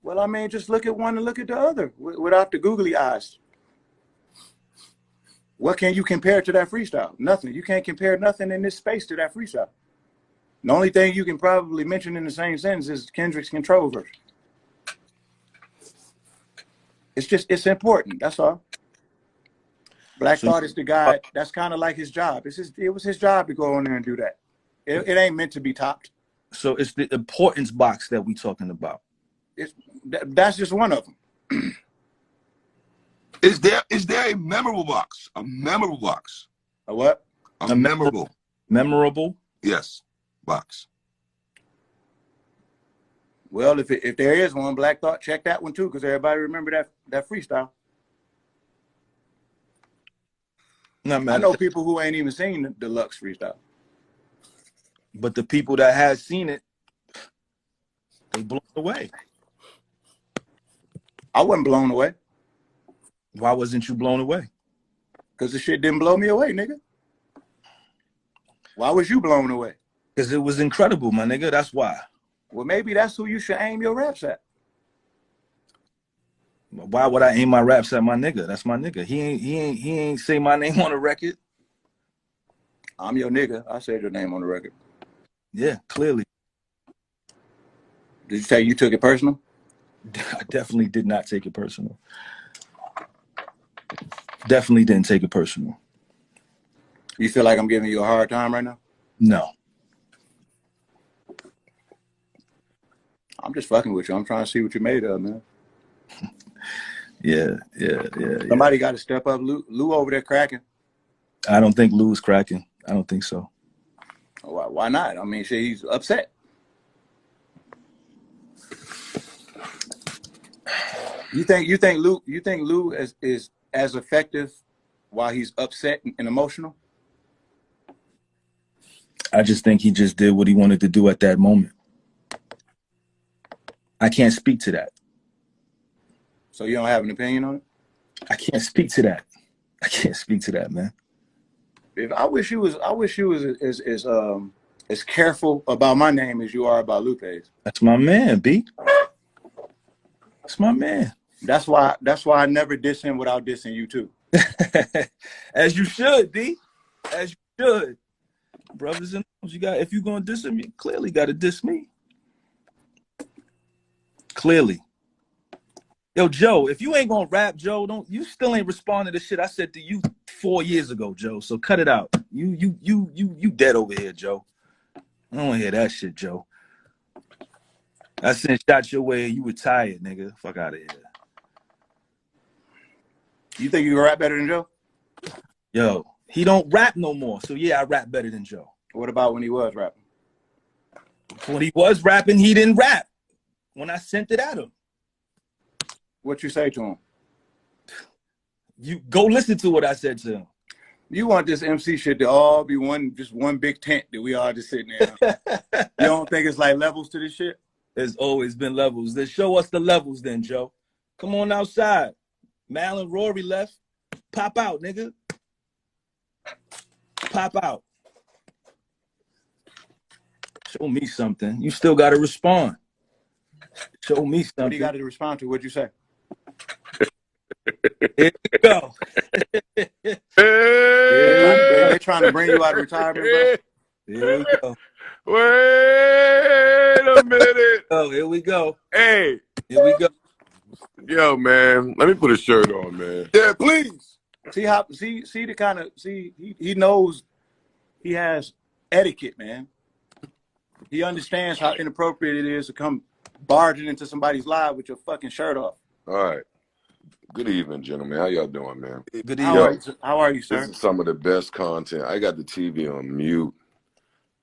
[SPEAKER 1] Well, I mean, just look at one and look at the other without the googly eyes. What can you compare to that freestyle? Nothing. You can't compare nothing in this space to that freestyle. The only thing you can probably mention in the same sentence is Kendrick's Control verse. It's important. That's all. Black Thought is the guy. That's kind of like his job. It was his job to go on there and do that. It ain't meant to be topped.
[SPEAKER 2] So it's the importance box that we talking about.
[SPEAKER 1] That's just one of them.
[SPEAKER 3] Is there a memorable box? A memorable box?
[SPEAKER 1] A what?
[SPEAKER 3] A memorable.
[SPEAKER 2] Memorable?
[SPEAKER 3] Yes. Box.
[SPEAKER 1] Well, if there is one, Black Thought, check that one too, because everybody remember that freestyle.
[SPEAKER 2] No, man.
[SPEAKER 1] I know people who ain't even seen the deluxe freestyle.
[SPEAKER 2] But the people that have seen it, they blown away.
[SPEAKER 1] I wasn't blown away.
[SPEAKER 2] Why wasn't you blown away?
[SPEAKER 1] Because the shit didn't blow me away, nigga. Why was you blown away?
[SPEAKER 2] Because it was incredible, my nigga. That's why.
[SPEAKER 1] Well, maybe that's who you should aim your raps at.
[SPEAKER 2] Why would I aim my raps at my nigga? That's my nigga. He ain't say my name on the record.
[SPEAKER 1] I'm your nigga. I said your name on the record.
[SPEAKER 2] Yeah, clearly.
[SPEAKER 1] Did you say you took it personal?
[SPEAKER 2] I definitely did not take it personal. Definitely didn't take it personal.
[SPEAKER 1] You feel like I'm giving you a hard time right now?
[SPEAKER 2] No.
[SPEAKER 1] I'm just fucking with you. I'm trying to see what you made of, man.
[SPEAKER 2] Yeah.
[SPEAKER 1] Somebody got to step up. Lou over there cracking.
[SPEAKER 2] I don't think Lou's cracking. I don't think so.
[SPEAKER 1] Why not? I mean, shit, he's upset. You think Lou is as effective while he's upset and emotional?
[SPEAKER 2] I just think he just did what he wanted to do at that moment. I can't speak to that.
[SPEAKER 1] So you don't have an opinion on it?
[SPEAKER 2] I can't speak to that. I can't speak to that, man.
[SPEAKER 1] I wish you was as careful about my name as you are about Lupe's.
[SPEAKER 2] That's my man, B. That's my man.
[SPEAKER 1] That's why I never diss him without dissing you too.
[SPEAKER 2] As you should, D. As you should. Brothers and you got, if you're gonna diss him, you clearly gotta diss me. Clearly. Yo, Joe, if you ain't gonna rap, Joe, you still ain't responding to shit I said to you 4 years ago, Joe. So cut it out. You dead over here, Joe. I don't wanna hear that shit, Joe. I sent shots your way, you retired, nigga. Fuck out of here.
[SPEAKER 1] You think you can rap better than Joe?
[SPEAKER 2] Yo, he don't rap no more. So yeah, I rap better than Joe.
[SPEAKER 1] What about when he was rapping?
[SPEAKER 2] When he was rapping, he didn't rap. When I sent it at him.
[SPEAKER 1] What you say to him?
[SPEAKER 2] You go listen to what I said to him.
[SPEAKER 1] You want this MC shit to all be just one big tent that we all just sitting there. You don't think it's like levels to this shit?
[SPEAKER 2] There's always been levels. Then show us the levels then, Joe. Come on outside. Mal and Rory left. Pop out, nigga. Pop out. Show me something. You still got to respond. Show me something.
[SPEAKER 1] What do you got to respond to? What'd you say?
[SPEAKER 2] Here we go.
[SPEAKER 1] They're trying to bring you out of retirement, bro.
[SPEAKER 2] Here we go.
[SPEAKER 3] Wait a minute.
[SPEAKER 2] Oh, here we go.
[SPEAKER 3] Hey.
[SPEAKER 2] Here we go.
[SPEAKER 3] Yo, man. Let me put a shirt on, man. Yeah, please.
[SPEAKER 1] See the kind of he knows he has etiquette, man. He understands how inappropriate it is to come barging into somebody's live with your fucking shirt off.
[SPEAKER 3] All right. Good evening, gentlemen. How y'all doing, man?
[SPEAKER 2] Good evening.
[SPEAKER 1] How are you, sir?
[SPEAKER 3] This is some of the best content. I got the TV on mute.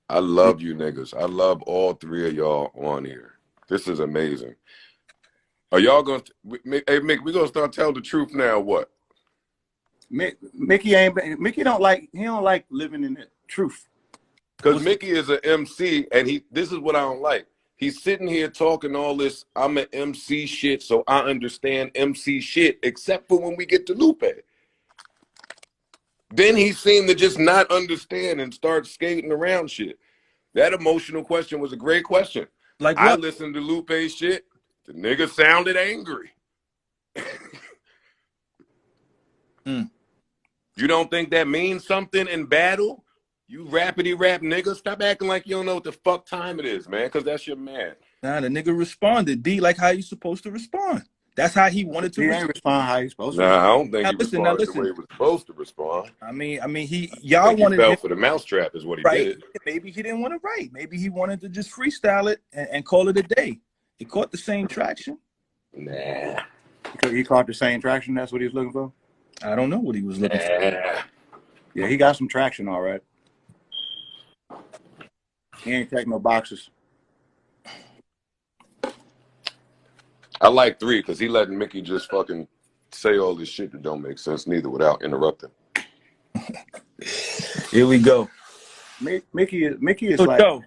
[SPEAKER 3] I love you niggas. I love all three of y'all on here. This is amazing. Are y'all going to... Hey, Mick, we going to start telling the truth now, what?
[SPEAKER 1] Mickey don't like living in the truth.
[SPEAKER 3] Because Mickey is an MC, and this is what I don't like. He's sitting here talking all this, I'm an MC shit, so I understand MC shit, except for when we get to Lupe. Then he seemed to just not understand and start skating around shit. That emotional question was a great question.
[SPEAKER 2] Like what?
[SPEAKER 3] I listened to Lupe's shit. The nigga sounded angry. You don't think that means something in battle? You rappity rap nigga, stop acting like you don't know what the fuck time it is, man, because that's your man.
[SPEAKER 2] Nah, the nigga responded. D, like how you supposed to respond. That's how he wanted to
[SPEAKER 1] respond. He ain't respond how he's supposed to.
[SPEAKER 3] Nah, I don't think he responded the way he was supposed to respond.
[SPEAKER 2] I mean, y'all wanted
[SPEAKER 3] fell for the mousetrap is what he did.
[SPEAKER 2] Maybe he didn't want to write. Maybe he wanted to just freestyle it and call it a day. He caught the same traction.
[SPEAKER 3] Nah.
[SPEAKER 1] He caught the same traction. That's what he was looking for.
[SPEAKER 2] I don't know what he was looking for.
[SPEAKER 1] Yeah, he got some traction, all right. He ain't taking no boxes.
[SPEAKER 3] I like 3 because he letting Mickey just fucking say all this shit that don't make sense neither without interrupting.
[SPEAKER 2] Here we go.
[SPEAKER 1] Mickey is
[SPEAKER 2] so
[SPEAKER 1] like.
[SPEAKER 2] Joe,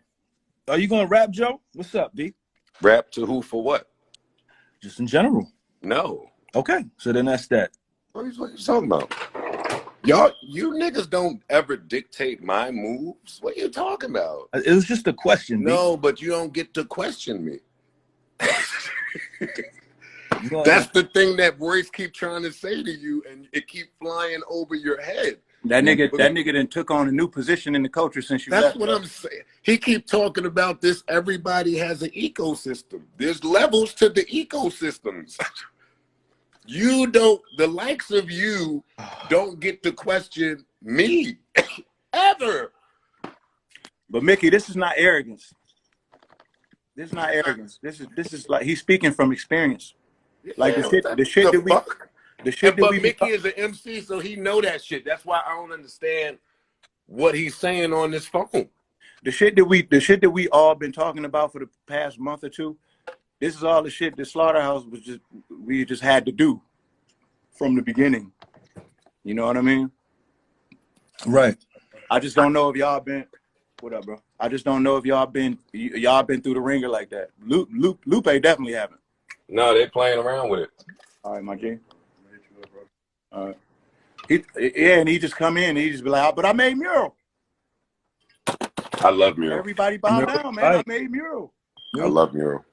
[SPEAKER 2] are you gonna rap, Joe? What's up, B?
[SPEAKER 3] Rap to who for what?
[SPEAKER 2] Just in general.
[SPEAKER 3] No.
[SPEAKER 2] Okay, so then that's that.
[SPEAKER 3] What are you talking about? Y'all, you niggas don't ever dictate my moves. What are you talking about?
[SPEAKER 2] It was just a question.
[SPEAKER 3] No, B. But you don't get to question me.
[SPEAKER 2] You know,
[SPEAKER 3] that's the thing that Royce keep trying to say to you, and it keep flying over your head.
[SPEAKER 1] That nigga then took on a new position in the culture since you
[SPEAKER 3] That's
[SPEAKER 1] left.
[SPEAKER 3] what I'm saying. He keep talking about this. Everybody has an ecosystem. There's levels to the ecosystems. You don't, the likes of you don't get to question me ever.
[SPEAKER 1] But Mickey, this is not arrogance. This is not arrogance. This is like he's speaking from experience. Like the shit that we
[SPEAKER 3] But Mickey is an MC, so he know that shit. That's why I don't understand what he's saying on this phone.
[SPEAKER 1] The shit that we all been talking about for the past month or two. This is all the shit that Slaughterhouse we just had to do from the beginning. You know what I mean?
[SPEAKER 2] Right.
[SPEAKER 1] I just don't know if y'all been. What up, bro? I just don't know if y'all been through the ringer like that. Lupe definitely haven't.
[SPEAKER 3] No, they playing around with it.
[SPEAKER 1] All right, my G. All right. And he just come in and he just be like, but I made Mural.
[SPEAKER 3] I love Mural.
[SPEAKER 1] Everybody bow down, man. I made Mural.
[SPEAKER 3] I love Mural.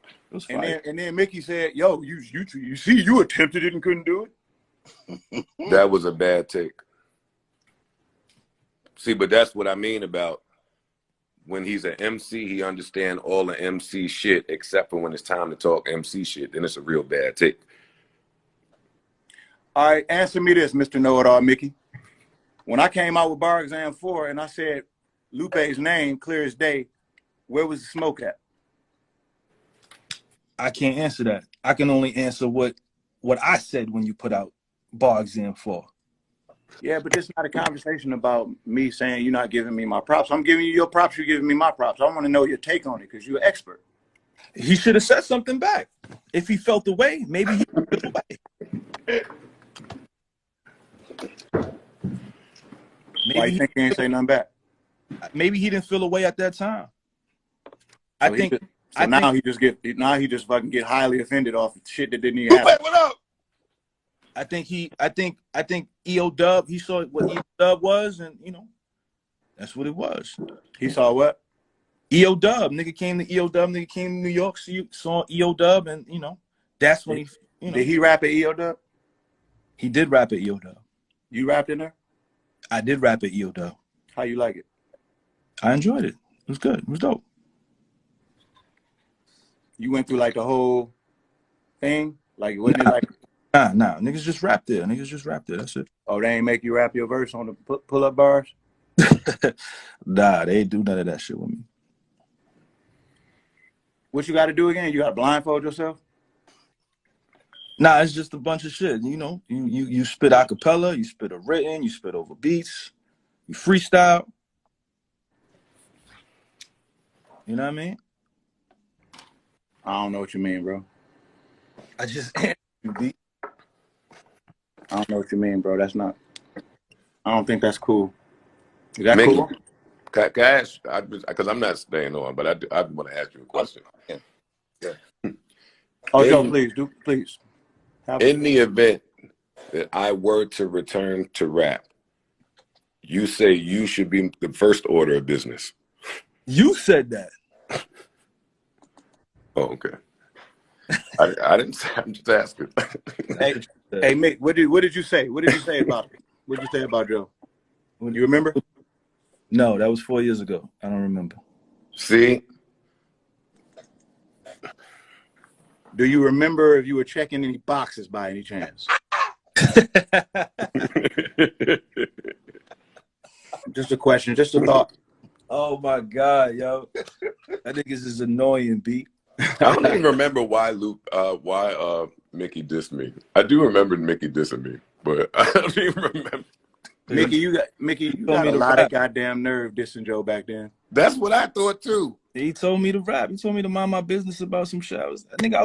[SPEAKER 1] And then Mickey said, yo, you see, you attempted it and couldn't do it.
[SPEAKER 3] That was a bad take. See, but that's what I mean about when he's an MC, he understands all the MC shit except for when it's time to talk MC shit. Then it's a real bad take.
[SPEAKER 1] All right, answer me this, Mr. Know-It-All, Mickey. When I came out with Bar Exam 4 and I said Lupe's name, clear as day, where was the smoke at?
[SPEAKER 2] I can't answer that. I can only answer what I said when you put out Bar Exam 4.
[SPEAKER 1] Yeah, but this is not a conversation about me saying you're not giving me my props. I'm giving you your props, you're giving me my props. I want to know your take on it because you're an expert.
[SPEAKER 2] He should have said something back. If he felt the way, maybe he felt the way.
[SPEAKER 1] Why you think he ain't say nothing back?
[SPEAKER 2] Maybe he didn't feel the way at that time.
[SPEAKER 1] Now he just fucking get highly offended off shit that didn't even happen.
[SPEAKER 3] What up?
[SPEAKER 2] I think EO Dub, he saw what EO Dub was, and that's what it was.
[SPEAKER 1] He saw what?
[SPEAKER 2] EO Dub. Nigga came to EO Dub, nigga came to New York, saw EO Dub, and that's when
[SPEAKER 1] Did he rap at EO Dub?
[SPEAKER 2] He did rap at EO Dub.
[SPEAKER 1] You rapped in there?
[SPEAKER 2] I did rap at EO Dub.
[SPEAKER 1] How you like it?
[SPEAKER 2] I enjoyed it. It was good. It was dope.
[SPEAKER 1] You went through like the whole thing? Like wasn't it like
[SPEAKER 2] Nah. Niggas just rapped there. That's it.
[SPEAKER 1] Oh, they ain't make you rap your verse on the pull-up bars?
[SPEAKER 2] Nah, they ain't do none of that shit with me.
[SPEAKER 1] What you got to do again? You got to blindfold yourself?
[SPEAKER 2] Nah, it's just a bunch of shit. You spit a cappella, you spit a written, you spit over beats, you freestyle. You know what I mean?
[SPEAKER 1] I don't know what you mean, bro.
[SPEAKER 2] I just answered you, B.
[SPEAKER 1] I don't know what you mean, bro. That's not. I don't think that's cool. Is that
[SPEAKER 3] Mickey,
[SPEAKER 1] cool?
[SPEAKER 3] Can I ask? Because I'm not staying on, but I want to ask you a question.
[SPEAKER 2] Yeah.
[SPEAKER 1] Oh, Joe, please.
[SPEAKER 3] In the event that I were to return to rap, you say you should be the first order of business.
[SPEAKER 2] You said that.
[SPEAKER 3] Oh, okay. I didn't say. I'm just asking.
[SPEAKER 1] Hey, Mick, what did you say? What did you say about it? What did you say about Joe? You remember?
[SPEAKER 2] No, that was 4 years ago. I don't remember.
[SPEAKER 3] See?
[SPEAKER 1] Do you remember if you were checking any boxes by any chance? Just a question, just a thought.
[SPEAKER 2] Oh my God, yo. That niggas is annoying, B.
[SPEAKER 3] I don't even remember why Mickey dissed me. I do remember Mickey dissing me, but I don't even remember.
[SPEAKER 1] Mickey, you got a lot of goddamn nerve dissing Joe back then.
[SPEAKER 3] That's what I thought too.
[SPEAKER 2] He told me to rap. He told me to mind my business about some shit. I was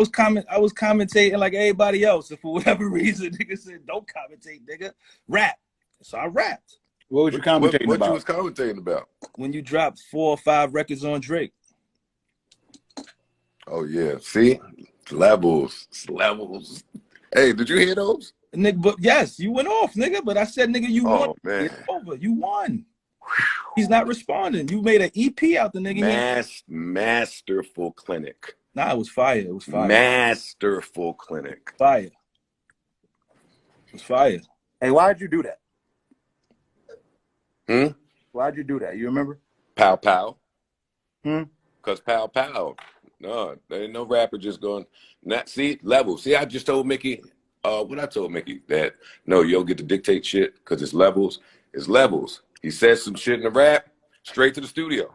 [SPEAKER 2] commentating like everybody else, and for whatever reason, nigga said, "Don't commentate, nigga. Rap." So I rapped.
[SPEAKER 1] What was you commentating
[SPEAKER 3] what
[SPEAKER 1] about?
[SPEAKER 3] you was commentating about?
[SPEAKER 2] When you dropped 4 or 5 records on Drake.
[SPEAKER 3] Oh yeah, see, levels. Hey, did you hear those?
[SPEAKER 2] Nigga, but yes, you went off, nigga. But I said, nigga, you won.
[SPEAKER 3] Man.
[SPEAKER 2] It's over. You won. He's not responding. You made an EP out the nigga.
[SPEAKER 3] Masterful clinic.
[SPEAKER 2] Nah, it was fire. It was fire.
[SPEAKER 3] Masterful clinic.
[SPEAKER 2] Fire. It was fire.
[SPEAKER 1] Hey, why'd you do that?
[SPEAKER 3] Hmm?
[SPEAKER 1] Why'd you do that? You remember?
[SPEAKER 3] Pow pow.
[SPEAKER 1] Hmm?
[SPEAKER 3] Cause pow pow. No, there ain't no rapper just going. Not see levels. See, I just told Mickey. What I told Mickey that no, you don't get to dictate shit because it's levels. It's levels. He says some shit in the rap, straight to the studio.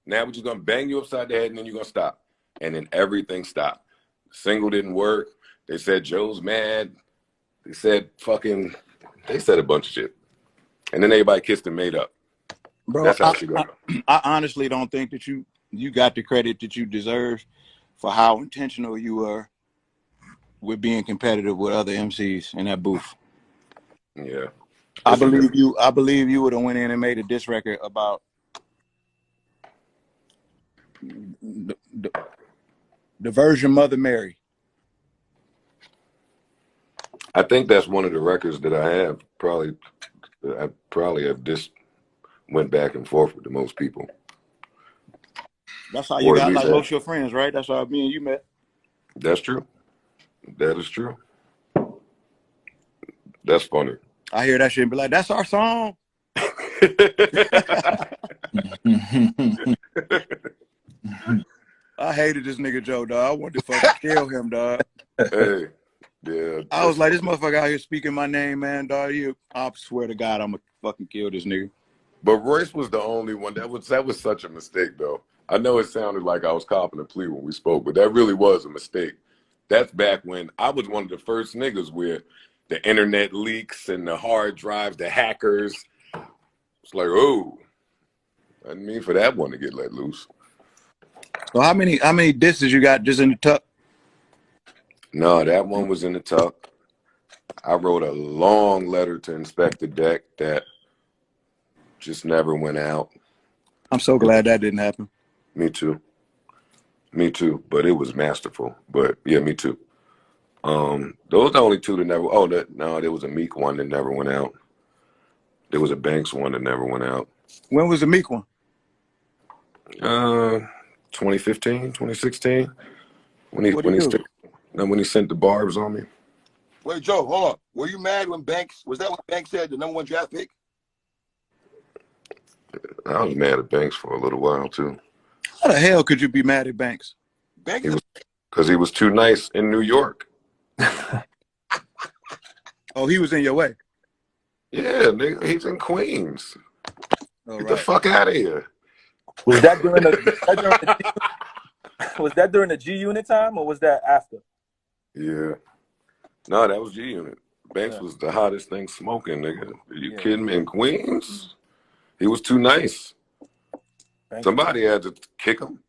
[SPEAKER 3] Now we're just gonna bang you upside the head and then you're gonna stop. And then everything stopped. The single didn't work. They said Joe's mad. They said they said a bunch of shit. And then everybody kissed and made up.
[SPEAKER 1] Bro,
[SPEAKER 3] That's how she goes.
[SPEAKER 1] I honestly don't think that you got the credit that you deserve for how intentional you were with being competitive with other MCs in that booth.
[SPEAKER 3] Yeah.
[SPEAKER 1] I believe you would have went in and made a diss record about the Virgin Mother Mary.
[SPEAKER 3] I think that's one of the records that I have. I probably have just went back and forth with the most people.
[SPEAKER 1] That's how you got like most of your friends, right? That's how me and you met. That's
[SPEAKER 3] true. That is true. That's funny.
[SPEAKER 1] I hear that shit and be like, that's our song. I hated this nigga Joe, dog. I wanted to fucking kill him, dog.
[SPEAKER 3] Hey, yeah.
[SPEAKER 1] I was like, this motherfucker out here speaking my name, man, dog. I swear to God, I'm gonna fucking kill this nigga.
[SPEAKER 3] But Royce was the only one that was such a mistake, though. I know it sounded like I was copping a plea when we spoke, but that really was a mistake. That's back when I was one of the first niggas where the internet leaks and the hard drives, the hackers. It's like, oh, I didn't mean for that one to get let loose.
[SPEAKER 1] So how many disses you got just in the tuck?
[SPEAKER 3] No, that one was in the tuck. I wrote a long letter to Inspector Deck that just never went out.
[SPEAKER 1] I'm so glad that didn't happen.
[SPEAKER 3] Me too. Me too. But it was masterful. But yeah, me too. Those are the only two that never. There was a Meek one that never went out. There was a Banks one that never went out.
[SPEAKER 1] When was the Meek one?
[SPEAKER 3] 2015, 2016. When he sent the barbs on me.
[SPEAKER 4] Wait, Joe, hold on. Were you mad when Banks said the #1 draft pick?
[SPEAKER 3] I was mad at Banks for a little while too.
[SPEAKER 1] How the hell could you be mad at Banks?
[SPEAKER 3] Because he was too nice in New York.
[SPEAKER 1] Oh, he was in your way.
[SPEAKER 3] Yeah, nigga, he's in Queens.
[SPEAKER 1] Oh,
[SPEAKER 3] Get the fuck out of here.
[SPEAKER 2] Was that during the G Unit time or was that after?
[SPEAKER 3] Yeah. No, that was G Unit. Banks was the hottest thing smoking, nigga. Are you kidding me? In Queens? He was too nice. Somebody had to kick him.